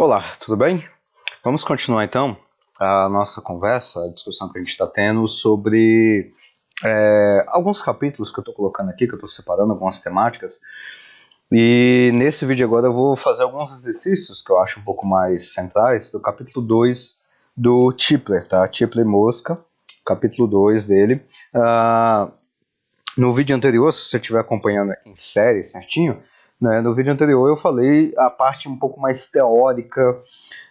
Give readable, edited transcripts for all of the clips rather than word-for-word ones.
Olá, tudo bem? Vamos continuar então a nossa conversa, a discussão que a gente está tendo sobre alguns capítulos que eu estou colocando aqui, que eu estou separando, algumas temáticas. E nesse vídeo agora eu vou fazer alguns exercícios que eu acho um pouco mais centrais do capítulo 2 do Tipler, tá? Tipler Mosca, capítulo 2 dele. No vídeo anterior, se você estiver acompanhando em série certinho, né, no vídeo anterior eu falei a parte um pouco mais teórica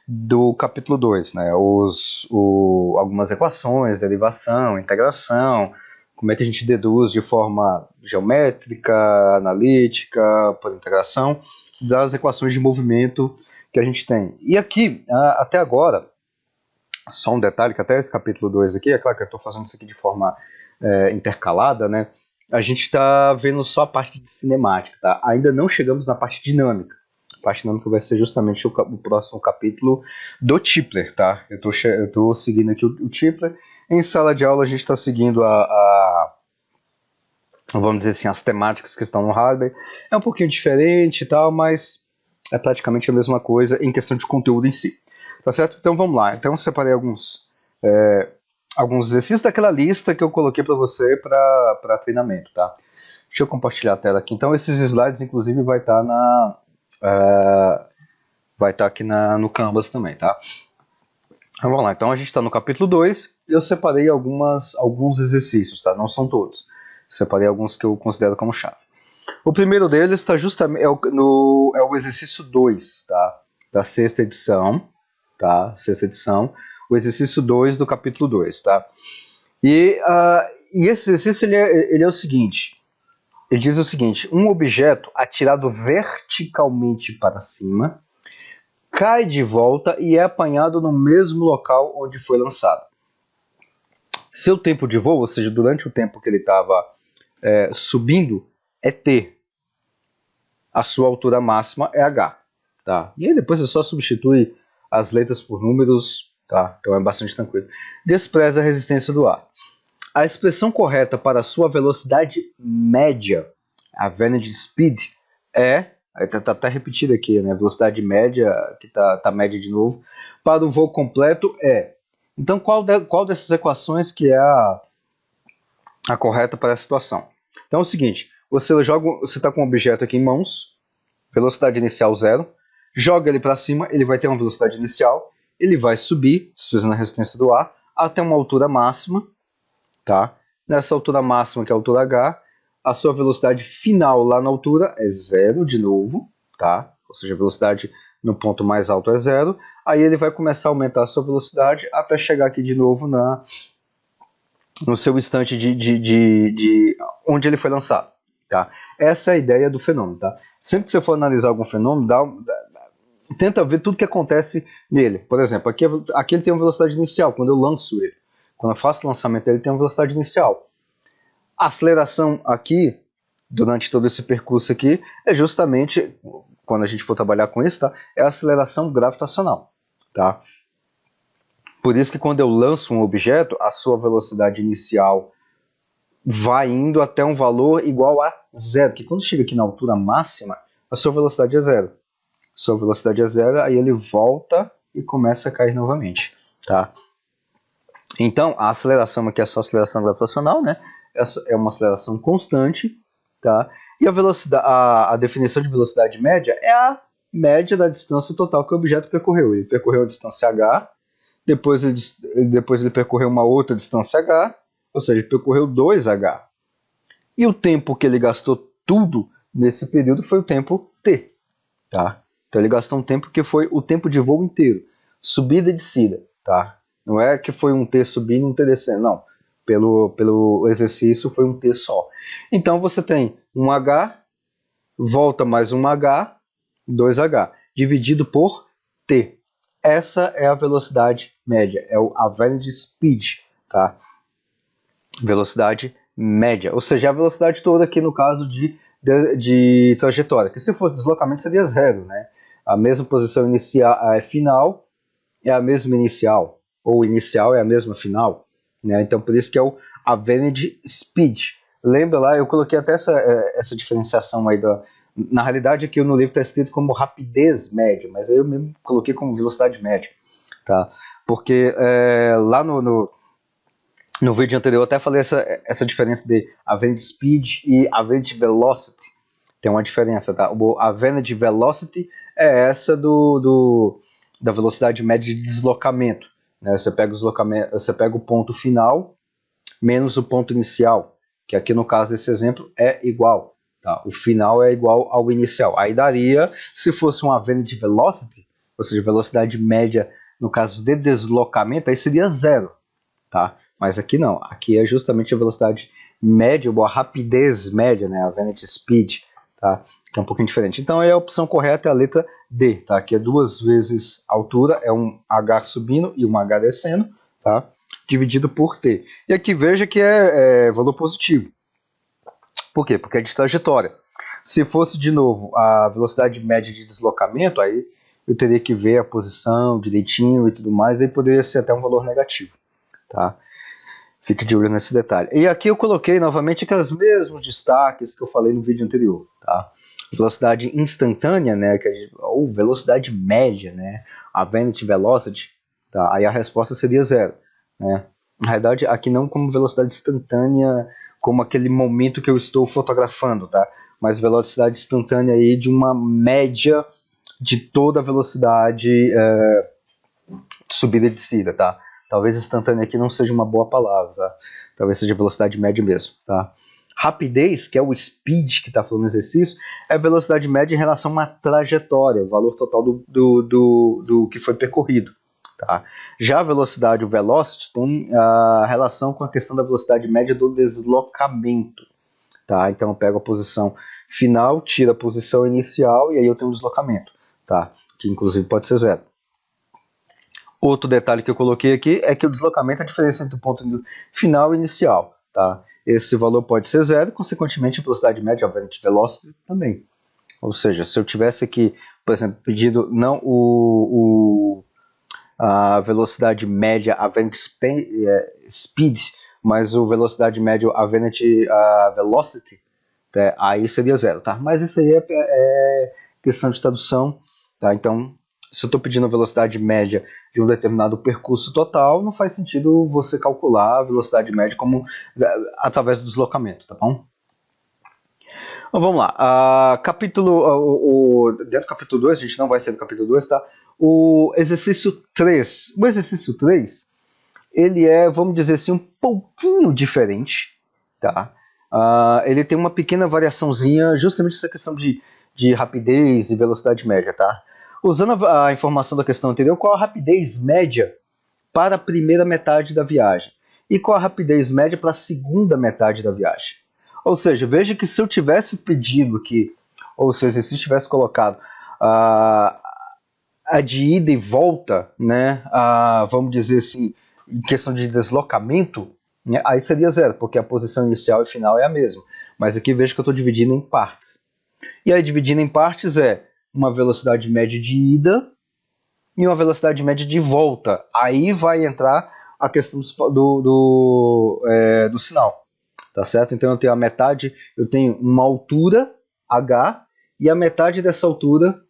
do capítulo 2, né? Algumas equações, derivação, integração, como é que a gente deduz de forma geométrica, analítica, por integração, das equações de movimento que a gente tem. E aqui, até agora, só um detalhe, que até esse capítulo 2 aqui, é claro que eu estou fazendo isso aqui de forma intercalada, né? A gente está vendo só a parte de cinemática, tá? Ainda não chegamos na parte dinâmica. A parte dinâmica vai ser justamente o próximo capítulo do Tipler, tá? Eu tô seguindo aqui o Tipler. Em sala de aula a gente está seguindo vamos dizer assim, as temáticas que estão no hardware. É um pouquinho diferente e tal, mas é praticamente a mesma coisa em questão de conteúdo em si. Tá certo? Então vamos lá. Então eu separei alguns exercícios daquela lista que eu coloquei para você para treinamento, tá? Deixa eu compartilhar a tela aqui. Então esses slides, inclusive, vai estar aqui no Canvas também, tá? Então, vamos lá. Então a gente está no capítulo 2 e eu separei alguns exercícios, tá? Não são todos. Separei alguns que eu considero como chave. O primeiro deles está justamente é o exercício 2, tá? Da sexta edição, tá? Sexta edição. O exercício 2 do capítulo 2, tá? E esse exercício ele é o seguinte. Ele diz o seguinte: um objeto atirado verticalmente para cima cai de volta e é apanhado no mesmo local onde foi lançado. Seu tempo de voo, ou seja, durante o tempo que ele estava subindo, é t. A sua altura máxima é h. Tá? E aí depois é só substituir as letras por números, tá? Então é bastante tranquilo. Despreza a resistência do ar. A expressão correta para a sua velocidade média, a Vantage Speed, tá até repetido aqui, né? Velocidade média, que tá média de novo, para o voo completo é. Então, qual dessas equações que é a correta para essa situação? Então é o seguinte, você está com um objeto aqui em mãos, velocidade inicial 0, joga ele para cima, ele vai ter uma velocidade inicial, ele vai subir, desprezando a resistência do ar, até uma altura máxima, tá? Nessa altura máxima, que é a altura h, a sua velocidade final lá na altura é 0 de novo, tá? Ou seja, a velocidade no ponto mais alto é 0. Aí ele vai começar a aumentar a sua velocidade até chegar aqui de novo no seu instante de onde ele foi lançado, tá? Essa é a ideia do fenômeno, tá? Sempre que você for analisar algum fenômeno, tenta ver tudo que acontece nele. Por exemplo, aqui ele tem uma velocidade inicial, quando eu lanço ele. Quando eu faço o lançamento, ele tem uma velocidade inicial. A aceleração aqui, durante todo esse percurso aqui, é justamente, quando a gente for trabalhar com isso, tá? É a aceleração gravitacional, tá? Por isso que quando eu lanço um objeto, a sua velocidade inicial vai indo até um valor igual a 0, que quando chega aqui na altura máxima, a sua velocidade é 0. Sua velocidade é 0, aí ele volta e começa a cair novamente, tá? Então, a aceleração aqui é só aceleração gravitacional, né? Essa é uma aceleração constante, tá? E a definição de velocidade média é a média da distância total que o objeto percorreu. Ele percorreu a distância h, depois ele percorreu uma outra distância h, ou seja, ele percorreu 2h. E o tempo que ele gastou tudo nesse período foi o tempo t, tá? Então ele gastou um tempo que foi o tempo de voo inteiro, subida e descida, tá? Não é que foi um t subindo e um t descendo, não. Pelo exercício foi um t só. Então você tem um h, volta mais um h, 2h, dividido por t. Essa é a velocidade média, é a average speed, tá? Velocidade média, ou seja, a velocidade toda aqui no caso de trajetória, que se fosse deslocamento seria 0, né? A mesma posição inicial, final é a mesma inicial, ou inicial é a mesma final, né? Então por isso que é o average speed. Lembra lá, eu coloquei até essa diferenciação aí Na realidade, aqui no livro está escrito como rapidez média, mas eu mesmo coloquei como velocidade média, tá? Porque lá no vídeo anterior eu até falei essa diferença de average speed e average velocity. Tem uma diferença, tá? O average velocity é essa da velocidade média de deslocamento, né? Você pega o ponto final menos o ponto inicial, que aqui no caso desse exemplo é igual. Tá? O final é igual ao inicial. Aí daria, se fosse um average velocity, ou seja, velocidade média no caso de deslocamento, aí seria zero. Tá? Mas aqui não, aqui é justamente a velocidade média, ou a rapidez média, né? A average speed, tá? Que é um pouquinho diferente. Então a opção correta é a letra D, tá? Que é 2 vezes a altura, é um H subindo e um H descendo, tá? Dividido por T. E aqui veja que é valor positivo. Por quê? Porque é de trajetória. Se fosse de novo a velocidade média de deslocamento, aí eu teria que ver a posição direitinho e tudo mais, aí poderia ser até um valor negativo, tá? Fique de olho nesse detalhe. E aqui eu coloquei novamente aqueles mesmos destaques que eu falei no vídeo anterior, tá? Velocidade instantânea, né, ou velocidade média, né, a vanity velocity, tá? Aí a resposta seria zero, né? Na realidade, aqui não como velocidade instantânea, como aquele momento que eu estou fotografando, tá? Mas velocidade instantânea aí de uma média de toda a velocidade de subida e descida, tá? Talvez instantânea aqui não seja uma boa palavra, tá? Talvez seja velocidade média mesmo, tá? Rapidez, que é o speed que está falando no exercício, é a velocidade média em relação a uma trajetória, o valor total do que foi percorrido. Tá? Já a velocidade, o velocity, tem a relação com a questão da velocidade média do deslocamento. Tá? Então eu pego a posição final, tiro a posição inicial e aí eu tenho um deslocamento, tá? Que inclusive pode ser zero. Outro detalhe que eu coloquei aqui é que o deslocamento é a diferença entre o ponto final e inicial. Tá? Esse valor pode ser zero, consequentemente a velocidade média, a average velocity, também. Ou seja, se eu tivesse aqui, por exemplo, pedido não a velocidade média, a average speed, mas a velocidade média, a average velocity, tá? Aí seria zero. Tá? Mas isso aí é questão de tradução. Tá? Então, se eu estou pedindo a velocidade média de um determinado percurso total, não faz sentido você calcular a velocidade média como através do deslocamento, tá bom? Então, vamos lá. Dentro do capítulo 2, a gente não vai ser do capítulo 2, tá? O exercício 3. O exercício 3, ele é, vamos dizer assim, um pouquinho diferente, tá? Ele tem uma pequena variaçãozinha, justamente essa questão de rapidez e velocidade média, tá? Usando a informação da questão anterior, qual a rapidez média para a primeira metade da viagem? E qual a rapidez média para a segunda metade da viagem? Ou seja, veja que se eu tivesse pedido que, ou se o exercício tivesse colocado a de ida e volta, né, vamos dizer assim, em questão de deslocamento, né, aí seria zero, porque a posição inicial e final é a mesma. Mas aqui veja que eu estou dividindo em partes. E aí, dividindo em partes, é uma velocidade média de ida e uma velocidade média de volta. Aí vai entrar a questão do sinal, tá certo? Então eu tenho a metade, eu tenho uma altura h e a metade dessa altura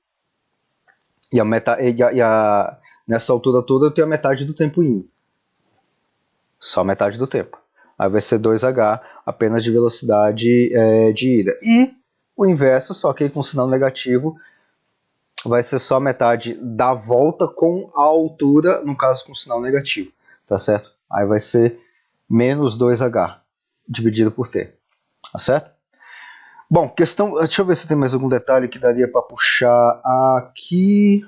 nessa altura toda eu tenho a metade do tempo indo, só metade do tempo. Aí vai ser 2h apenas de velocidade de ida. E o inverso, só que com sinal negativo, vai ser só metade da volta com a altura, no caso com sinal negativo, tá certo? Aí vai ser menos 2h dividido por t, tá certo? Bom, questão, deixa eu ver se tem mais algum detalhe que daria para puxar aqui.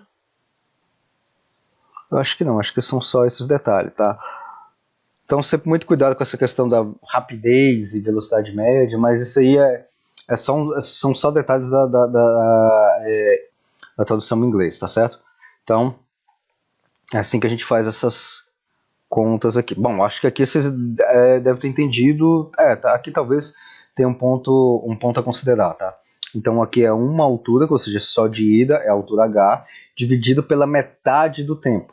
Eu acho que não, acho que são só esses detalhes, tá? Então sempre muito cuidado com essa questão da rapidez e velocidade média, mas isso aí são só detalhes da tradução em inglês, tá certo? Então, é assim que a gente faz essas contas aqui. Bom, acho que aqui vocês devem ter entendido. Tá, aqui talvez tenha um ponto a considerar, tá? Então aqui é uma altura, ou seja, só de ida é a altura h, dividido pela metade do tempo.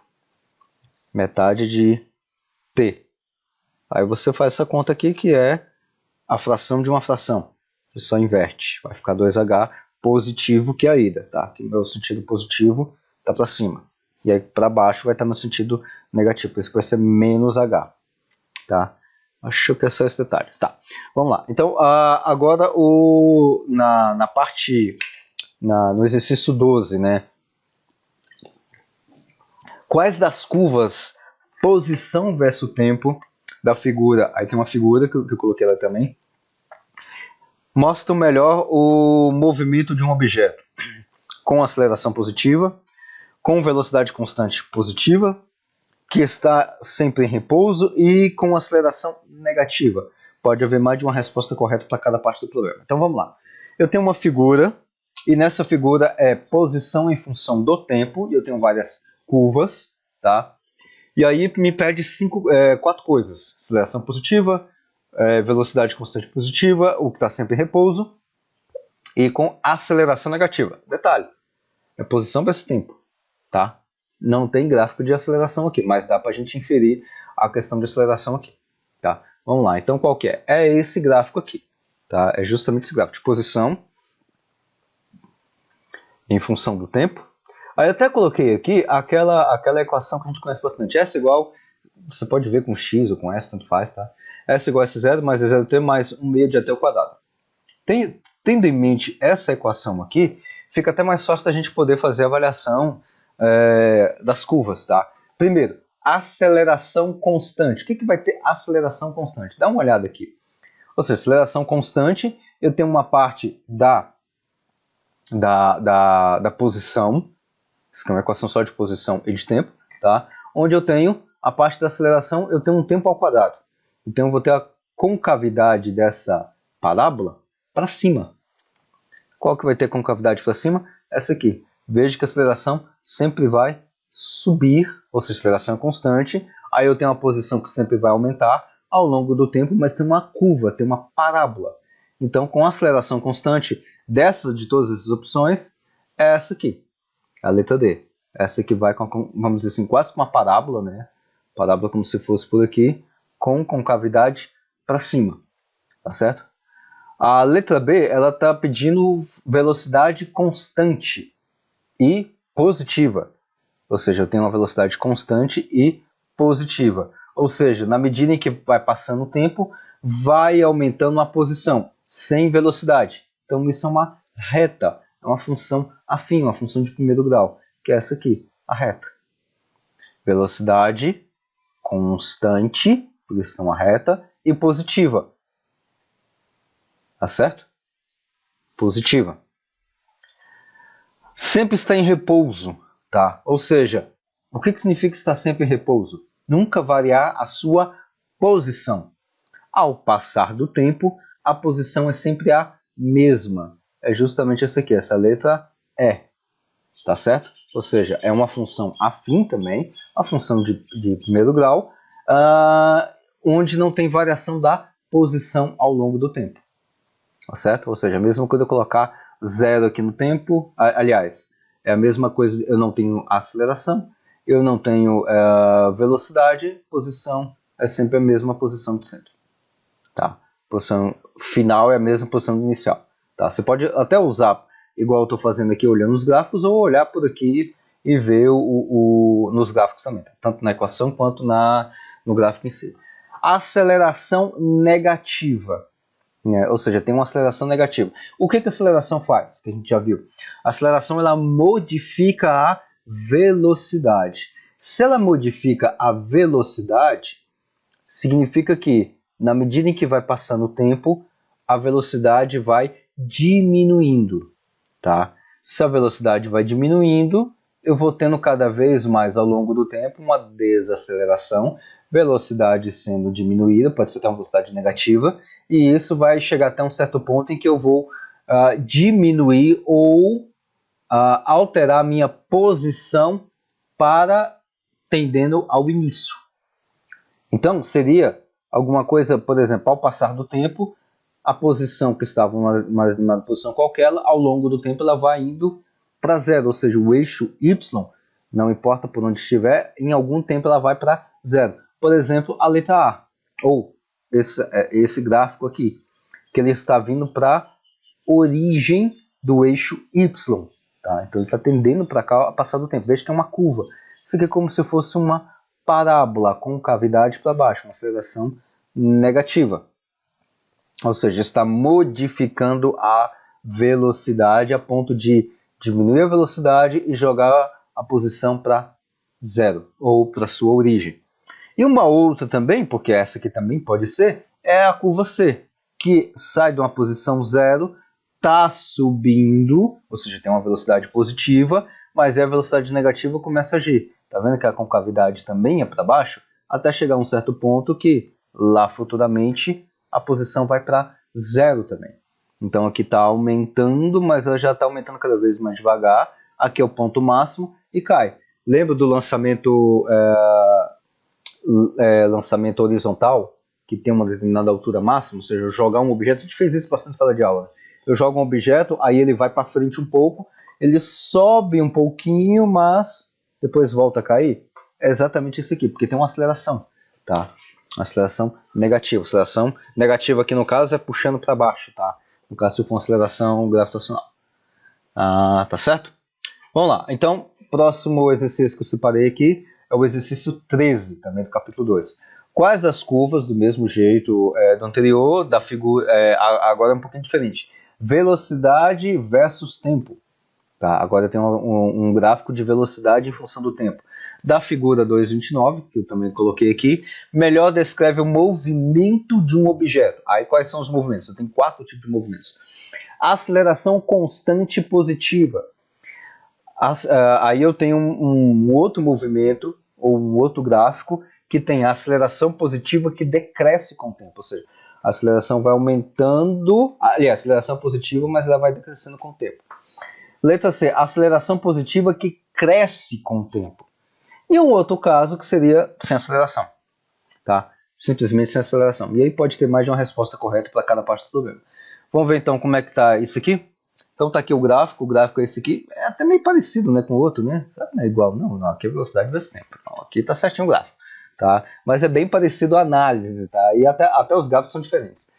Metade de t. Aí você faz essa conta aqui, que é a fração de uma fração. Você só inverte. Vai ficar 2h positivo que a ida, tá? Aqui meu sentido positivo está para cima. E aí para baixo vai estar no sentido negativo, por isso que vai ser menos H, tá? Acho que é só esse detalhe. Tá, vamos lá. Então, agora na parte, no exercício 12, né? Quais das curvas, posição versus tempo da figura, aí tem uma figura que eu coloquei lá também, mostra melhor o movimento de um objeto com aceleração positiva, com velocidade constante positiva, que está sempre em repouso e com aceleração negativa. Pode haver mais de uma resposta correta para cada parte do problema. Então vamos lá. Eu tenho uma figura e nessa figura é posição em função do tempo e eu tenho várias curvas, tá? E aí me pede 4 coisas: aceleração positiva, velocidade constante positiva, o que está sempre em repouso, e com aceleração negativa. Detalhe, é posição versus tempo, tá? Não tem gráfico de aceleração aqui, mas dá para a gente inferir a questão de aceleração aqui, tá? Vamos lá, então qual que é? É esse gráfico aqui, tá? É justamente esse gráfico de posição em função do tempo. Aí eu até coloquei aqui aquela equação que a gente conhece bastante. S igual, você pode ver com x ou com S, tanto faz, tá? S igual a S0 mais E0t mais 1 meio de t ao quadrado. Tendo em mente essa equação aqui, fica até mais fácil da gente poder fazer a avaliação das curvas, tá? Primeiro, aceleração constante. O que vai ter aceleração constante? Dá uma olhada aqui. Ou seja, aceleração constante, eu tenho uma parte da posição, isso aqui é uma equação só de posição e de tempo, tá? Onde eu tenho a parte da aceleração, eu tenho um tempo ao quadrado. Então eu vou ter a concavidade dessa parábola para cima. Qual que vai ter concavidade para cima? Essa aqui. Veja que a aceleração sempre vai subir, ou seja, a aceleração é constante. Aí eu tenho uma posição que sempre vai aumentar ao longo do tempo, mas tem uma curva, tem uma parábola. Então, com a aceleração constante de todas essas opções, é essa aqui, a letra D. Essa aqui vai com, vamos dizer assim, quase uma parábola, né? Parábola como se fosse por aqui, com concavidade para cima, tá certo? A letra B, ela está pedindo velocidade constante e positiva. Ou seja, eu tenho uma velocidade constante e positiva. Ou seja, na medida em que vai passando o tempo, vai aumentando a posição, sem velocidade. Então isso é uma reta, é uma função afim, uma função de primeiro grau, que é essa aqui, a reta. Velocidade constante, por isso que é uma reta, e positiva. Tá certo? Positiva. Sempre está em repouso, tá? Ou seja, o que significa estar sempre em repouso? Nunca variar a sua posição. Ao passar do tempo, a posição é sempre a mesma. É justamente essa aqui, essa letra E, tá certo? Ou seja, é uma função afim também, a função de primeiro grau, onde não tem variação da posição ao longo do tempo. Tá certo? Ou seja, a mesma coisa eu colocar 0 aqui no tempo, aliás, é a mesma coisa, eu não tenho aceleração, eu não tenho velocidade, posição é sempre a mesma posição de sempre. Tá? Posição final é a mesma posição inicial. Tá? Você pode até usar, igual eu estou fazendo aqui, olhando os gráficos, ou olhar por aqui e ver nos gráficos também, tá? Tanto na equação quanto no gráfico em si. Aceleração negativa. Ou seja, tem uma aceleração negativa. O que a aceleração faz? Que a gente já viu. A aceleração ela modifica a velocidade. Se ela modifica a velocidade, significa que, na medida em que vai passando o tempo, a velocidade vai diminuindo. Tá? Se a velocidade vai diminuindo, eu vou tendo cada vez mais ao longo do tempo uma desaceleração, velocidade sendo diminuída, pode ser até uma velocidade negativa, e isso vai chegar até um certo ponto em que eu vou diminuir ou alterar a minha posição para tendendo ao início. Então, seria alguma coisa, por exemplo, ao passar do tempo, a posição que estava numa posição qualquer, ao longo do tempo ela vai indo para zero, ou seja, o eixo Y, não importa por onde estiver, em algum tempo ela vai para zero. Por exemplo, a letra A, ou esse gráfico aqui, que ele está vindo para origem do eixo Y. Tá? Então ele está tendendo para cá a passar do tempo. Veja que é uma curva. Isso aqui é como se fosse uma parábola com cavidade para baixo, uma aceleração negativa. Ou seja, está modificando a velocidade a ponto de diminuir a velocidade e jogar a posição para zero, ou para sua origem. E uma outra também, porque essa aqui também pode ser, é a curva C, que sai de uma posição zero, está subindo, ou seja, tem uma velocidade positiva, mas a velocidade negativa começa a agir. Está vendo que a concavidade também é para baixo? Até chegar a um certo ponto que lá futuramente a posição vai para zero também. Então aqui está aumentando, mas ela já está aumentando cada vez mais devagar. Aqui é o ponto máximo e cai. Lembra do lançamento horizontal, que tem uma determinada altura máxima? Ou seja, jogar um objeto, a gente fez isso bastante na sala de aula. Eu jogo um objeto, aí ele vai para frente um pouco, ele sobe um pouquinho, mas depois volta a cair. É exatamente isso aqui, porque tem uma aceleração, tá? Uma aceleração negativa. Aceleração negativa aqui no caso é puxando para baixo, tá? No caso, se for uma aceleração gravitacional. Tá certo? Vamos lá. Então, próximo exercício que eu separei aqui é o exercício 13, também do capítulo 2. Quais das curvas, do mesmo jeito do anterior, da figura, agora é um pouquinho diferente. Velocidade versus tempo. Tá? Agora tem um gráfico de velocidade em função do tempo. Da figura 2.29, que eu também coloquei aqui, melhor descreve o movimento de um objeto. Aí quais são os movimentos? Eu tenho 4 tipos de movimentos. Aceleração constante positiva. Aí eu tenho um outro movimento, ou um outro gráfico, que tem a aceleração positiva que decresce com o tempo. Ou seja, a aceleração vai aumentando, aliás, a aceleração positiva, mas ela vai decrescendo com o tempo. Letra C, aceleração positiva que cresce com o tempo. E um outro caso que seria sem aceleração, tá? Simplesmente sem aceleração. E aí pode ter mais de uma resposta correta para cada parte do problema. Vamos ver então como é que está isso aqui? Então tá aqui o gráfico é esse aqui. É até meio parecido, né, com o outro, né? Não é igual, não, aqui é velocidade vezes tempo. Então, aqui tá certinho o gráfico, tá? Mas é bem parecido a análise, tá? E até os gráficos são diferentes.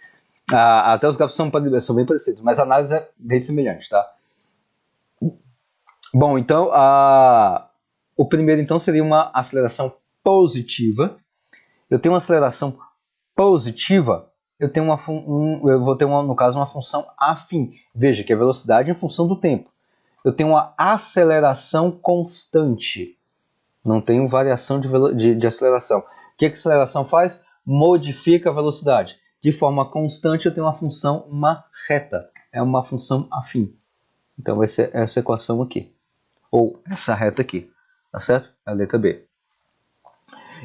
Até os gráficos são bem parecidos, mas a análise é bem semelhante, tá? Bom, então o primeiro então seria uma aceleração positiva. Eu tenho uma aceleração positiva, eu vou ter no caso uma função afim. Veja que é velocidade em função do tempo. Eu tenho uma aceleração constante. Não tenho variação de aceleração. O que a aceleração faz? Modifica a velocidade. De forma constante eu tenho uma reta. É uma função afim. Então vai ser essa equação aqui. Ou essa reta aqui. Tá certo? É a letra B.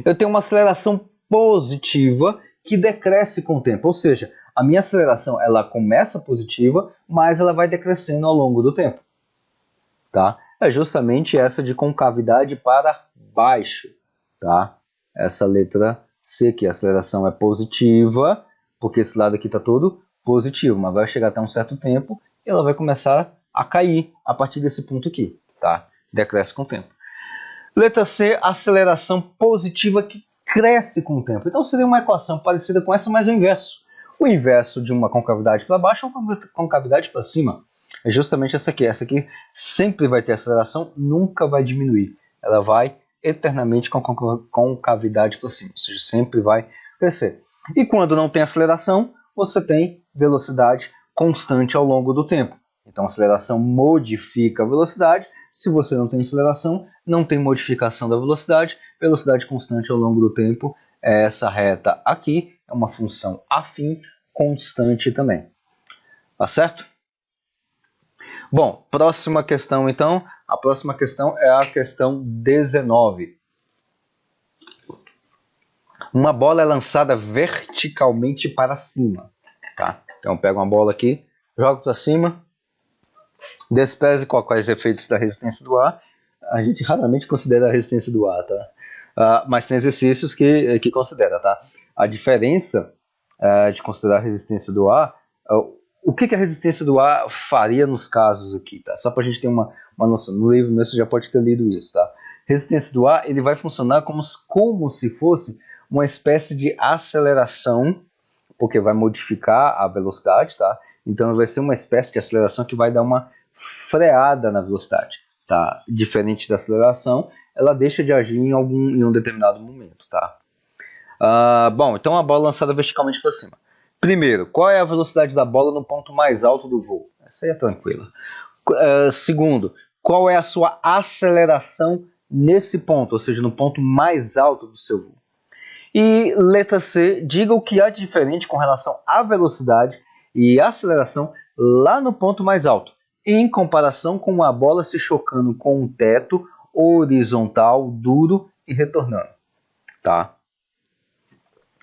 Eu tenho uma aceleração positiva que decresce com o tempo. Ou seja, a minha aceleração ela começa positiva, mas ela vai decrescendo ao longo do tempo. Tá? É justamente essa de concavidade para baixo. Tá? Essa letra C aqui. A aceleração é positiva, porque esse lado aqui está todo positivo. Mas vai chegar até um certo tempo e ela vai começar a cair a partir desse ponto aqui. Tá? Decresce com o tempo. Letra C, aceleração positiva que cresce com o tempo. Então seria uma equação parecida com essa, mas o inverso. O inverso de uma concavidade para baixo é uma concavidade para cima. É justamente essa aqui. Essa aqui sempre vai ter aceleração, nunca vai diminuir. Ela vai eternamente com concavidade para cima, ou seja, sempre vai crescer. E quando não tem aceleração, você tem velocidade constante ao longo do tempo. Então a aceleração modifica a velocidade. Se você não tem aceleração, não tem modificação da velocidade. Velocidade constante ao longo do tempo é essa reta aqui. É uma função afim constante também. Tá certo? Bom, próxima questão então. A próxima questão é a questão 19. Uma bola é lançada verticalmente para cima. Tá? Então pega uma bola aqui, joga para cima. Despreze quais efeitos da resistência do ar. A gente raramente considera a resistência do ar, tá? Mas tem exercícios que considera, tá? A diferença de considerar a resistência do ar, o que a resistência do ar faria nos casos aqui, tá? Só para a gente ter uma noção. No livro mesmo você já pode ter lido isso, tá? Resistência do ar, ele vai funcionar como se fosse uma espécie de aceleração, porque vai modificar a velocidade, tá? Então vai ser uma espécie de aceleração que vai dar uma freada na velocidade, tá? Diferente da aceleração, ela deixa de agir em um determinado momento, tá? Bom, então a bola lançada verticalmente para cima. Primeiro, qual é a velocidade da bola no ponto mais alto do voo? Essa aí é tranquila. Segundo, qual é a sua aceleração nesse ponto, ou seja, no ponto mais alto do seu voo? E letra C, diga o que há de diferente com relação à velocidade e aceleração lá no ponto mais alto, em comparação com a bola se chocando com um teto horizontal, duro e retornando. Tá?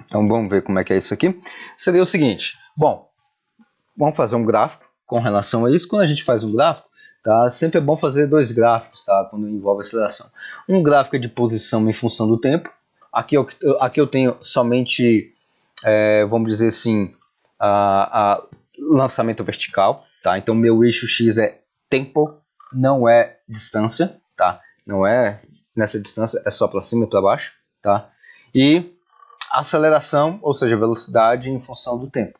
Então vamos ver como é que é isso aqui. Seria o seguinte, bom, vamos fazer um gráfico com relação a isso. Quando a gente faz um gráfico, tá, sempre é bom fazer dois gráficos, tá, quando envolve aceleração. Um gráfico é de posição em função do tempo. Aqui eu tenho somente, vamos dizer assim, lançamento vertical, tá? Então meu eixo X é tempo, não é distância, tá? Não é nessa distância, é só para cima e para baixo, tá? E aceleração, ou seja, velocidade em função do tempo.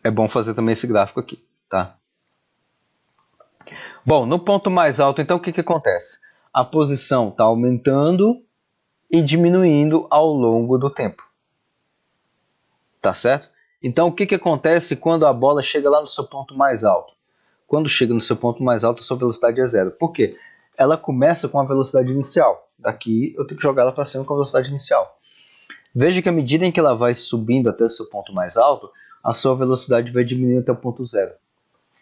É bom fazer também esse gráfico aqui, tá? Bom, no ponto mais alto, então, o que acontece? A posição está aumentando e diminuindo ao longo do tempo. Tá certo? Então, o que acontece quando a bola chega lá no seu ponto mais alto? Quando chega no seu ponto mais alto, a sua velocidade é zero. Por quê? Ela começa com a velocidade inicial. Daqui, eu tenho que jogar ela para cima com a velocidade inicial. Veja que à medida em que ela vai subindo até o seu ponto mais alto, a sua velocidade vai diminuindo até o ponto zero.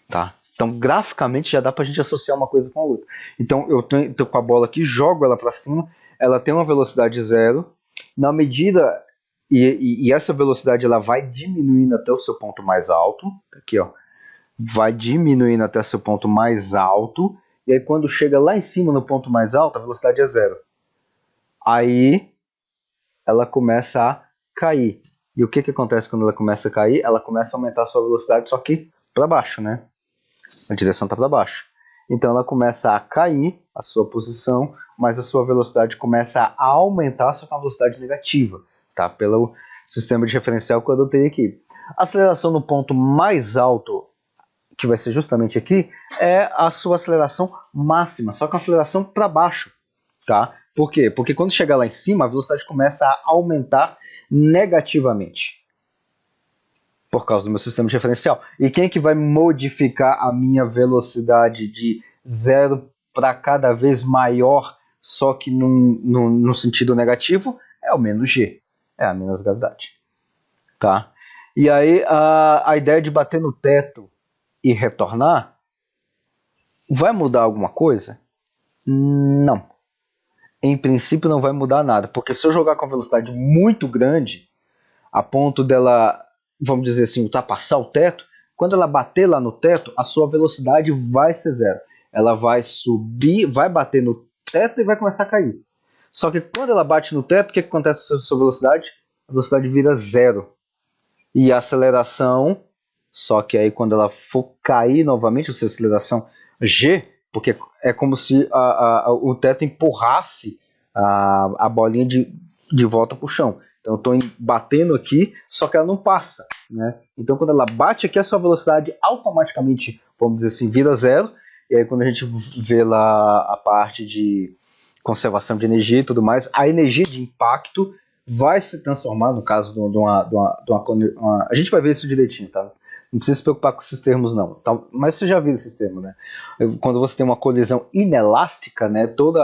Tá? Então, graficamente, já dá para a gente associar uma coisa com a outra. Então, eu tô com a bola aqui, jogo ela para cima, ela tem uma velocidade zero. Na medida... E essa velocidade ela vai diminuindo até o seu ponto mais alto. Aqui, ó. Vai diminuindo até o seu ponto mais alto. E aí, quando chega lá em cima, no ponto mais alto, a velocidade é zero. Aí, ela começa a cair. E o que acontece quando ela começa a cair? Ela começa a aumentar a sua velocidade, só que para baixo, né? A direção está para baixo. Então ela começa a cair a sua posição, mas a sua velocidade começa a aumentar, só com a velocidade negativa, tá? Pelo sistema de referencial que eu adotei aqui. A aceleração no ponto mais alto, que vai ser justamente aqui, é a sua aceleração máxima, só com a aceleração para baixo, tá? Por quê? Porque quando chegar lá em cima, a velocidade começa a aumentar negativamente. Por causa do meu sistema de referencial. E quem é que vai modificar a minha velocidade de zero para cada vez maior, só que no sentido negativo? É o menos g. É a menos gravidade. Tá? E aí a ideia de bater no teto e retornar vai mudar alguma coisa? Não. Em princípio não vai mudar nada, porque se eu jogar com a velocidade muito grande, a ponto dela, vamos dizer assim, ultrapassar o teto, quando ela bater lá no teto, a sua velocidade vai ser zero. Ela vai subir, vai bater no teto e vai começar a cair. Só que quando ela bate no teto, o que acontece com a sua velocidade? A velocidade vira zero. E a aceleração, só que aí quando ela for cair novamente, ou seja, aceleração G, porque é como se o teto empurrasse a bolinha de volta para o chão. Então eu estou batendo aqui, só que ela não passa, né? Então quando ela bate aqui, a sua velocidade automaticamente, vamos dizer assim, vira zero. E aí quando a gente vê lá a parte de conservação de energia e tudo mais, a energia de impacto vai se transformar, no caso de uma... A gente vai ver isso direitinho, tá? Não precisa se preocupar com esses termos, não. Tá? Mas você já viu esses termos, né? Quando você tem uma colisão inelástica, né? Toda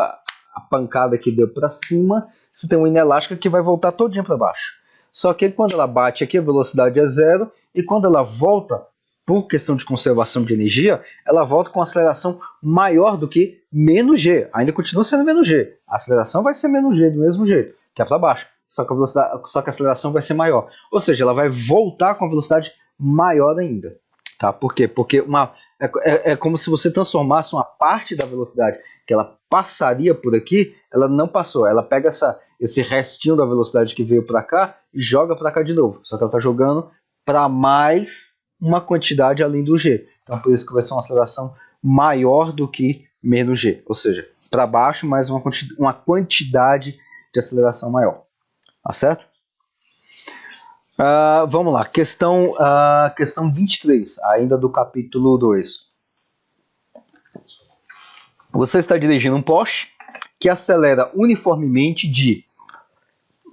a pancada que deu para cima, você tem uma inelástica que vai voltar todinha para baixo. Só que quando ela bate aqui, a velocidade é zero, e quando ela volta, por questão de conservação de energia, ela volta com aceleração maior do que menos g. Ainda continua sendo menos g. A aceleração vai ser menos g do mesmo jeito, que é para baixo. Só que a aceleração vai ser maior. Ou seja, ela vai voltar com a velocidade maior ainda. Tá? Por quê? Porque é como se você transformasse uma parte da velocidade que ela passaria por aqui, ela não passou. Ela pega esse restinho da velocidade que veio para cá e joga para cá de novo. Só que ela está jogando para mais uma quantidade além do g. Então por isso que vai ser uma aceleração maior do que menos g. Ou seja, para baixo mais uma quantidade de aceleração maior. Tá certo? Vamos lá, questão 23, ainda do capítulo 2. Você está dirigindo um Porsche que acelera uniformemente de...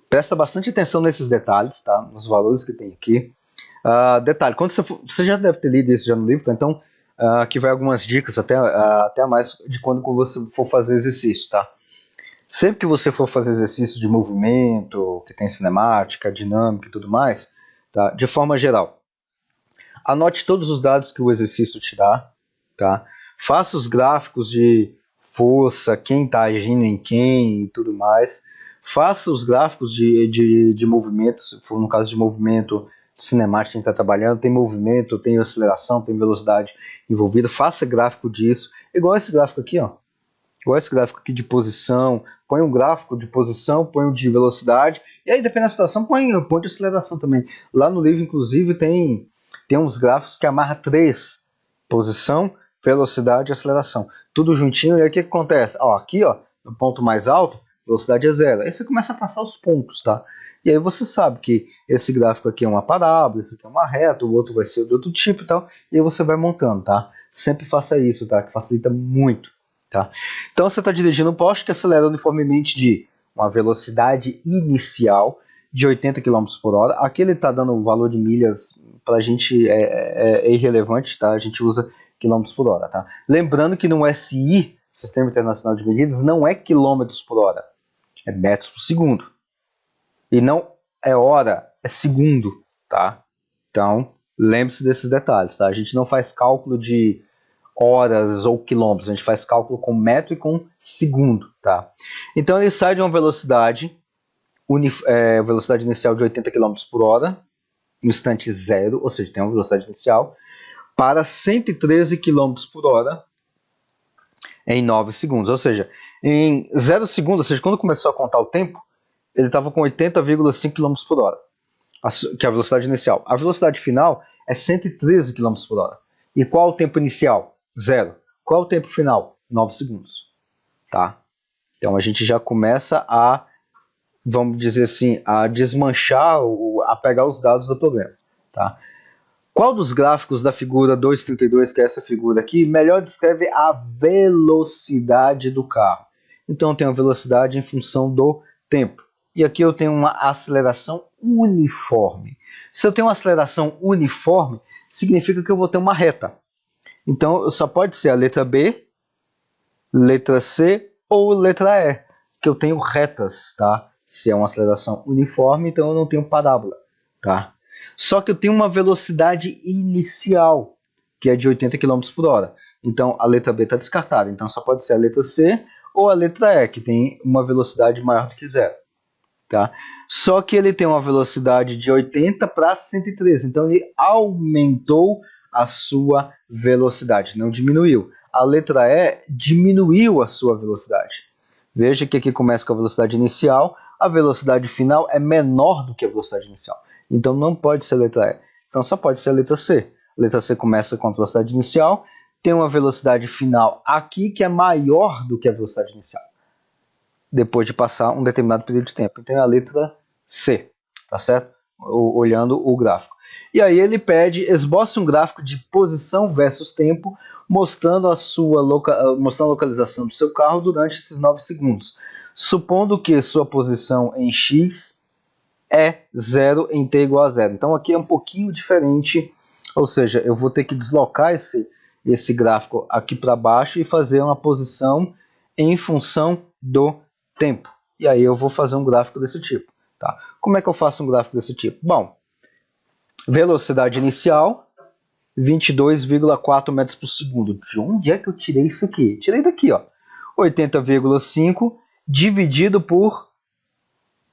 Presta bastante atenção nesses detalhes, tá? Nos valores que tem aqui. Detalhe, quando você já deve ter lido isso já no livro, tá? Então aqui vai algumas dicas, até a mais, de quando você for fazer exercício, tá? Sempre que você for fazer exercício de movimento, que tem cinemática, dinâmica e tudo mais, tá? De forma geral, anote todos os dados que o exercício te dá, tá? Faça os gráficos de força, quem está agindo em quem e tudo mais. Faça os gráficos de movimento, se for no caso de movimento cinemático que a gente está trabalhando, tem movimento, tem aceleração, tem velocidade envolvida. Faça gráfico disso, igual esse gráfico aqui, ó. Igual esse gráfico aqui de posição, põe um gráfico de posição, põe um de velocidade, e aí dependendo da situação, põe de aceleração também. Lá no livro, inclusive, tem uns gráficos que amarra 3, posição, velocidade e aceleração. Tudo juntinho, e aí o que acontece? Aqui, no ponto mais alto, velocidade é 0. Aí você começa a passar os pontos, tá? E aí você sabe que esse gráfico aqui é uma parábola, esse aqui é uma reta, o outro vai ser de outro tipo e tal, e aí você vai montando, tá? Sempre faça isso, tá? Que facilita muito. Tá? Então você está dirigindo um Porsche que acelera uniformemente de uma velocidade inicial de 80 km por hora. Aqui ele está dando um valor de milhas, para a gente é irrelevante, tá? A gente usa km por hora. Tá? Lembrando que no SI, Sistema Internacional de Medidas, não é km por hora, é metros por segundo. E não é hora, é segundo. Tá? Então lembre-se desses detalhes. Tá? A gente não faz cálculo de horas ou quilômetros, a gente faz cálculo com metro e com segundo, tá? Então ele sai de uma velocidade inicial de 80 km por hora, no instante zero, ou seja, tem uma velocidade inicial, para 113 km por hora em 9 segundos, ou seja, em 0 segundos, ou seja, quando começou a contar o tempo, ele estava com 80,5 km por hora, que é a velocidade inicial. A velocidade final é 113 km por hora. E qual o tempo inicial? 0. Qual o tempo final? 9 segundos. Tá? Então a gente já começa a, vamos dizer assim, a desmanchar, a pegar os dados do problema. Tá? Qual dos gráficos da figura 2.32, que é essa figura aqui, melhor descreve a velocidade do carro? Então eu tenho a velocidade em função do tempo. E aqui eu tenho uma aceleração uniforme. Se eu tenho uma aceleração uniforme, significa que eu vou ter uma reta. Então só pode ser a letra B, letra C ou letra E, que eu tenho retas, tá? Se é uma aceleração uniforme, então eu não tenho parábola, tá? Só que eu tenho uma velocidade inicial, que é de 80 km por hora. Então a letra B está descartada, então só pode ser a letra C ou a letra E, que tem uma velocidade maior do que zero. Tá? Só que ele tem uma velocidade de 80 para 113, então ele aumentou a sua velocidade, não diminuiu. A letra E diminuiu a sua velocidade. Veja que aqui começa com a velocidade inicial, a velocidade final é menor do que a velocidade inicial. Então não pode ser a letra E. Então só pode ser a letra C. A letra C começa com a velocidade inicial, tem uma velocidade final aqui que é maior do que a velocidade inicial, depois de passar um determinado período de tempo. Então é a letra C, tá certo? Olhando o gráfico. E aí ele pede, esboce um gráfico de posição versus tempo, mostrando mostrando a localização do seu carro durante esses 9 segundos. Supondo que sua posição em X é 0 em T igual a 0. Então aqui é um pouquinho diferente, ou seja, eu vou ter que deslocar esse gráfico aqui para baixo e fazer uma posição em função do tempo. E aí eu vou fazer um gráfico desse tipo. Tá? Como é que eu faço um gráfico desse tipo? Bom, velocidade inicial, 22,4 metros por segundo. De onde é que eu tirei isso aqui? Tirei daqui, ó. 80,5 dividido por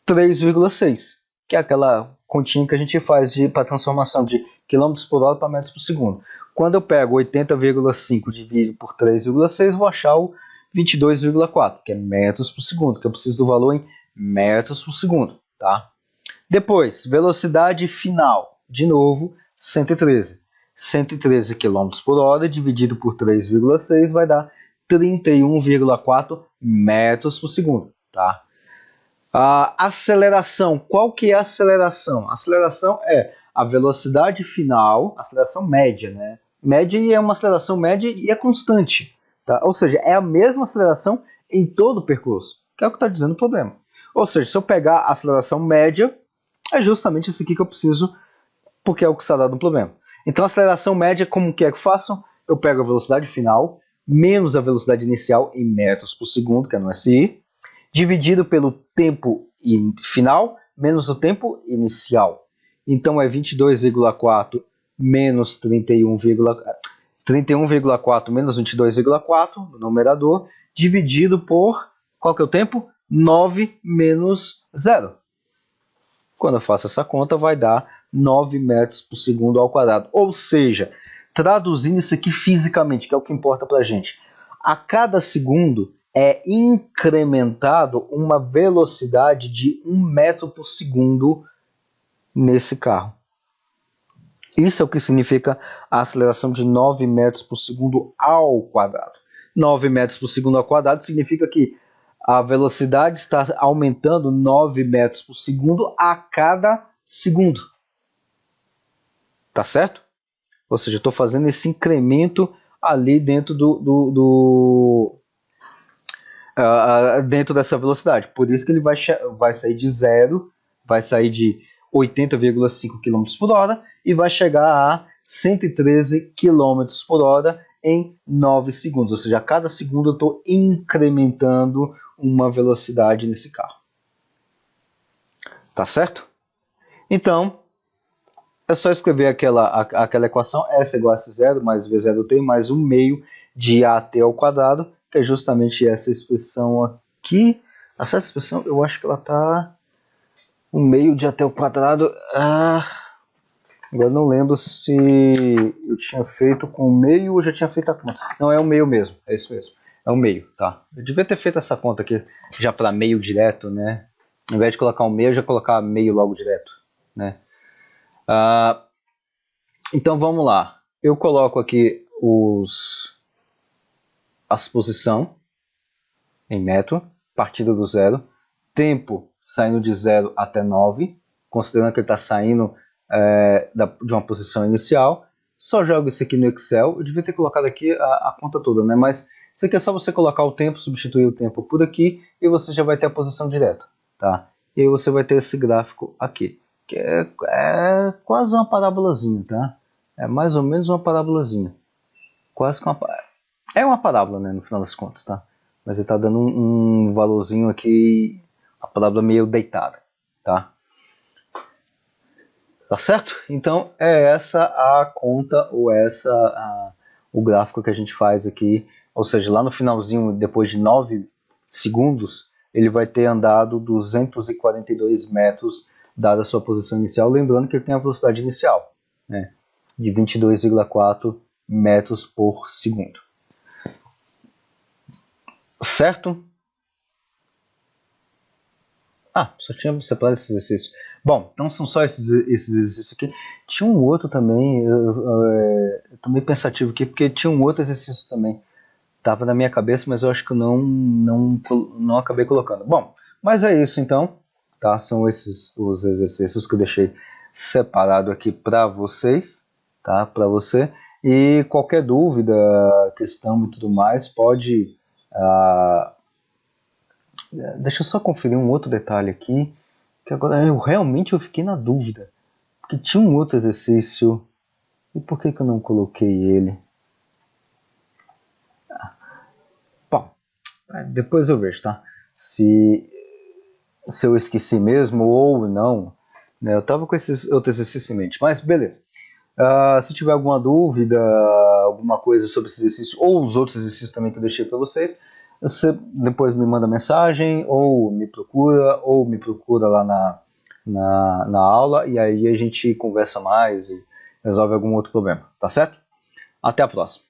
3,6, que é aquela continha que a gente faz para transformação de km por hora para metros por segundo. Quando eu pego 80,5 dividido por 3,6, vou achar o 22,4, que é metros por segundo, que eu preciso do valor em metros por segundo. Tá? Depois, velocidade final, de novo, 113. 113 km por hora dividido por 3,6 vai dar 31,4 metros por segundo. Tá? A aceleração, qual que é a aceleração? A aceleração é a velocidade final, aceleração média, né? Média é uma aceleração média e é constante, tá? Ou seja, é a mesma aceleração em todo o percurso, que é o que está dizendo o problema. Ou seja, se eu pegar a aceleração média, é justamente isso aqui que eu preciso, porque é o que está dado no problema. Então, a aceleração média, como que é que eu faço? Eu pego a velocidade final, menos a velocidade inicial em metros por segundo, que é no SI, dividido pelo tempo final menos o tempo inicial. Então é 22,4 menos 31,4 menos 22,4 no numerador, dividido por, qual que é o tempo? 9 menos 0. Quando eu faço essa conta, vai dar 9 metros por segundo ao quadrado. Ou seja, traduzindo isso aqui fisicamente, que é o que importa para a gente, a cada segundo é incrementado uma velocidade de 1 metro por segundo nesse carro. Isso é o que significa a aceleração de 9 metros por segundo ao quadrado. 9 metros por segundo ao quadrado significa que a velocidade está aumentando 9 metros por segundo a cada segundo. Tá certo? Ou seja, eu estou fazendo esse incremento ali dentro dentro dessa velocidade. Por isso que ele vai sair de zero, vai sair de 80,5 km por hora e vai chegar a 113 km por hora em 9 segundos. Ou seja, a cada segundo eu estou incrementando uma velocidade nesse carro. Tá certo? Então, é só escrever aquela equação, S igual a S0 mais V0t mais 1 meio de AT ao quadrado, que é justamente essa expressão aqui. Essa expressão, eu acho que ela está 1 meio de AT ao quadrado. Agora não lembro se eu tinha feito com o meio ou já tinha feito a conta. Não, é o meio mesmo, é isso mesmo. É o meio, tá? Eu devia ter feito essa conta aqui já para meio direto, né? Ao invés de colocar um meio, eu já colocar meio logo direto, né? Então vamos lá. Eu coloco aqui as posição em metro, partida do zero, tempo saindo de 0 até 9, considerando que ele está saindo de uma posição inicial. Só jogo isso aqui no Excel. Eu devia ter colocado aqui a conta toda, né? Mas isso aqui é só você colocar o tempo, substituir o tempo por aqui e você já vai ter a posição direta, tá? E aí você vai ter esse gráfico aqui, que é quase uma parábolazinha, tá? É mais ou menos uma parábolazinha. Quase que é uma parábola, né, no final das contas, tá? Mas ele tá dando um valorzinho aqui, a parábola meio deitada, tá? Tá certo? Então é essa a conta ou o gráfico que a gente faz aqui. Ou seja, lá no finalzinho, depois de 9 segundos, ele vai ter andado 242 metros dada a sua posição inicial. Lembrando que ele tem a velocidade inicial, né, de 22,4 metros por segundo. Certo? Só tinha separado esse exercício. Bom, então são só esses exercícios aqui. Tinha um outro também, eu tô meio pensativo aqui, porque tinha um outro exercício também. Tava na minha cabeça, mas eu acho que eu não acabei colocando. Bom, mas é isso então, tá? São esses os exercícios que eu deixei separado aqui para vocês, tá? Para você. E qualquer dúvida, questão e tudo mais, pode... deixa eu só conferir um outro detalhe aqui, que agora eu realmente fiquei na dúvida. Porque tinha um outro exercício, e por que eu não coloquei ele? Bom, depois eu vejo, tá? Se eu esqueci mesmo ou não, né? Eu tava com esse outro exercício em mente, mas beleza. Se tiver alguma dúvida, alguma coisa sobre esse exercício, ou os outros exercícios também que eu deixei para vocês, você depois me manda mensagem, ou me procura lá na aula, e aí a gente conversa mais e resolve algum outro problema, tá certo? Até a próxima.